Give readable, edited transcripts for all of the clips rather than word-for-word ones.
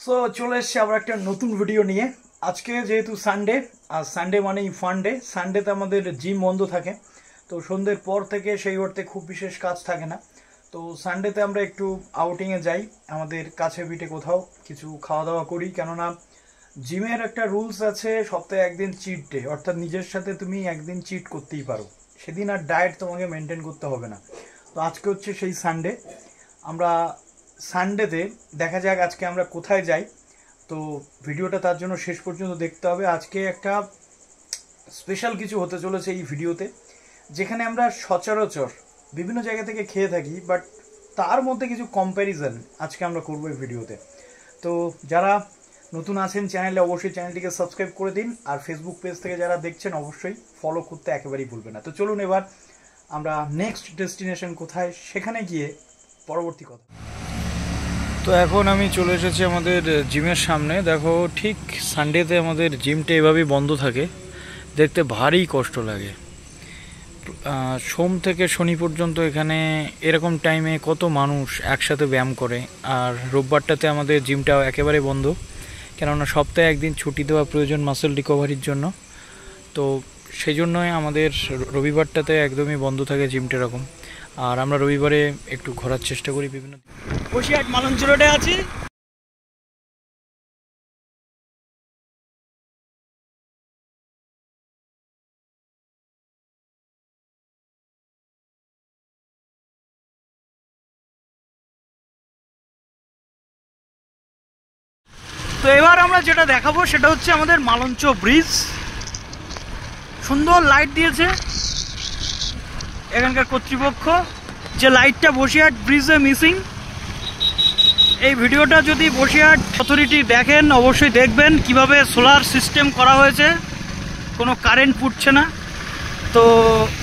So চলে এসেছি আবার একটা নতুন ভিডিও নিয়ে। আজকে যেহেতু সানডে, আর সানডে মানেই ফান ডে। সানডেতে আমাদের জিম বন্ধ থাকে, তো সন্ধ্যের পর থেকে সেই অর্থে খুব বিশেষ কাজ থাকে না। তো সানডেতে আমরা একটু আউটিংয়ে যাই, আমাদের কাছে পিঠে কোথাও কিছু খাওয়া দাওয়া করি। কেননা জিমের একটা রুলস আছে, সপ্তাহে একদিন চিট ডে, অর্থাৎ নিজের সাথে তুমি একদিন চিট করতেই পারো, সেদিন আর ডায়েট তোমাকে মেনটেন করতে হবে না। তো আজকে হচ্ছে সেই সানডে। আমরা সানডেতে দেখা যাক আজকে আমরা কোথায় যাই। তো ভিডিওটা তার জন্য শেষ পর্যন্ত দেখতে হবে। আজকে একটা স্পেশাল কিছু হতে চলেছে এই ভিডিওতে, যেখানে আমরা সচরাচর বিভিন্ন জায়গা থেকে খেয়ে থাকি, বাট তার মধ্যে কিছু কম্প্যারিজন আজকে আমরা করবো এই ভিডিওতে। তো যারা নতুন আছেন চ্যানেলে, অবশ্যই চ্যানেলটিকে সাবস্ক্রাইব করে দিন, আর ফেসবুক পেজ থেকে যারা দেখছেন অবশ্যই ফলো করতে একেবারেই ভুলবেন না। তো চলুন এবার আমরা নেক্সট ডেস্টিনেশন কোথায় সেখানে গিয়ে পরবর্তী কথা। তো এখন আমি চলে এসেছি আমাদের জিমের সামনে। দেখো, ঠিক সানডেতে আমাদের জিমটা এভাবেই বন্ধ থাকে, দেখতে ভারী কষ্ট লাগে। সোম থেকে শনি পর্যন্ত এখানে এরকম টাইমে কত মানুষ একসাথে ব্যায়াম করে, আর রোববারটাতে আমাদের জিমটা একেবারে বন্ধ, কেননা সপ্তাহে একদিন ছুটি দেওয়া প্রয়োজন মাসেল রিকভারির জন্য। তো সেই জন্যই আমাদের রবিবারটাতে একদমই বন্ধ থাকে জিমটা এরকম। আর আমরা রবিবারে একটু ঘোরার চেষ্টা করি বিভিন্ন। বসিরহাট মালঞ্চ রোডে আছি। তো এবার আমরা যেটা দেখাবো সেটা হচ্ছে আমাদের মালঞ্চ ব্রিজ। সুন্দর লাইট দিয়েছে এখানকার কর্তৃপক্ষ, যে লাইটটা বসিরহাট ব্রিজে মিসিং। এই ভিডিওটা যদি বসিরহাট অথরিটি দেখেন অবশ্যই দেখবেন কিভাবে সোলার সিস্টেম করা হয়েছে, কোনো কারেন্ট ফুটছে না। তো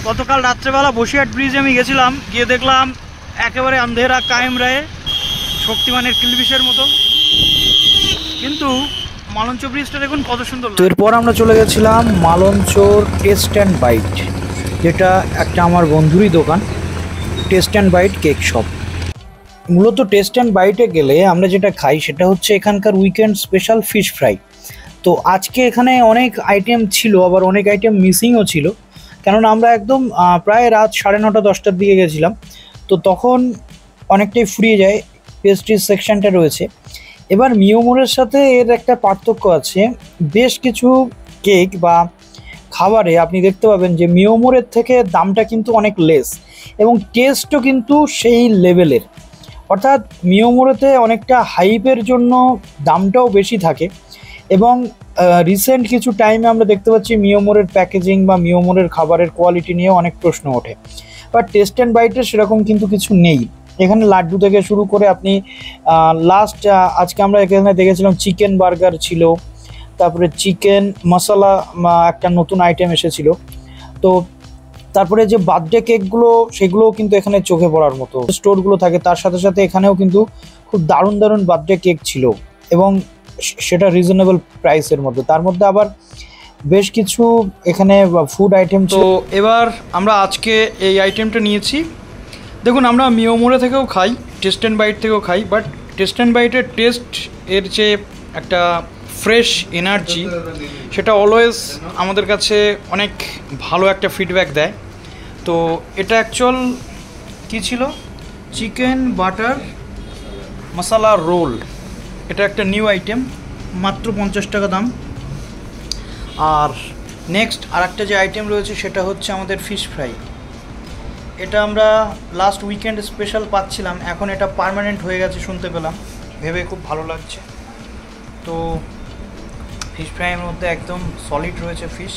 গতকাল রাত্রেবেলা বসিরহাট ব্রিজে আমি গেছিলাম, গিয়ে দেখলাম একেবারে আন্ধেরা কায়েম রায়ে, শক্তিমানের কিলবিশের মতো। কিন্তু মালঞ্চ ব্রিজটা দেখুন কত সুন্দর। তো এরপর আমরা চলে গেছিলাম মালঞ্চর টেস্ট অ্যান্ড বাইট, যেটা একটা আমার বন্ধুরই দোকান, taste and bite cake shop. মূলত টেস্ট অ্যান্ড বাইটে গেলে আমরা যেটা খাই সেটা হচ্ছে এখানকার উইকেন্ড স্পেশাল ফিশ ফ্রাই। তো আজকে এখানে অনেক আইটেম ছিল, আবার অনেক আইটেম মিসিংও ছিল, কেননা আমরা একদম প্রায় রাত 9:30 10টার দিকে গেছিলাম। তো তখন অনেকটাই ফুরিয়ে যায়, পেস্ট্রিজ সেকশনটা রয়েছে। এবার মিয়োমোরের সাথে এর একটা পার্থক্য আছে, বেশ কিছু কেক বা খাবারে আপনি দেখতে পাবেন যে মিয়োমোরের থেকে দামটা কিন্তু অনেক লেস, এবং টেস্টও কিন্তু সেই লেভেলের। অর্থাৎ মিয়োমোরেতে অনেকটা হাইপের জন্য দামটাও বেশি থাকে, এবং রিসেন্ট কিছু টাইমে আমরা দেখতে পাচ্ছি মিয়োমোরের প্যাকেজিং বা মিয়োমোরের খাবারের কোয়ালিটি নিয়ে অনেক প্রশ্ন ওঠে। বাট টেস্ট অ্যান্ড বাইটে সেরকম কিন্তু কিছু নেই। এখানে লাড্ডু থেকে শুরু করে আপনি লাস্ট আজকে আমরা এখানে দেখেছিলাম চিকেন বার্গার ছিল, তারপরে চিকেন মশলা একটা নতুন আইটেম এসেছিল। তো তারপরে যে বার্থডে কেকগুলো সেগুলোও কিন্তু এখানে চোখে পড়ার মতো স্টোরগুলো থাকে। তার সাথে সাথে এখানেও কিন্তু খুব দারুণ দারুণ বার্থডে কেক ছিল, এবং সেটা রিজনেবল প্রাইসের মধ্যে। তার মধ্যে আবার বেশ কিছু এখানে ফুড আইটেম ছিল। তো এবার আমরা আজকে এই আইটেমটা নিয়েছি। দেখুন, আমরা মিয়োমোরে থেকেও খাই, টেস্ট অ্যান্ড বাইট থেকেও খাই, বাট টেস্ট অ্যান্ড বাইটের টেস্ট, এর যে একটা ফ্রেশ এনার্জি, সেটা অলওয়েজ আমাদের কাছে অনেক ভালো একটা ফিডব্যাক দেয়। তো এটা অ্যাকচুয়াল কী ছিল, চিকেন বাটার মশলা রোল। এটা একটা নিউ আইটেম, মাত্র 50 টাকা দাম। আর নেক্সট আর একটা যে আইটেম রয়েছে সেটা হচ্ছে আমাদের ফিশ ফ্রাই। এটা আমরা লাস্ট উইকেন্ড স্পেশাল পাচ্ছিলাম, এখন এটা পার্মানেন্ট হয়ে গেছে শুনতে পেলাম, ভেবে খুব ভালো লাগছে। তো ফিশ ফ্রাইয়ের মধ্যে একদম সলিড রয়েছে ফিশ।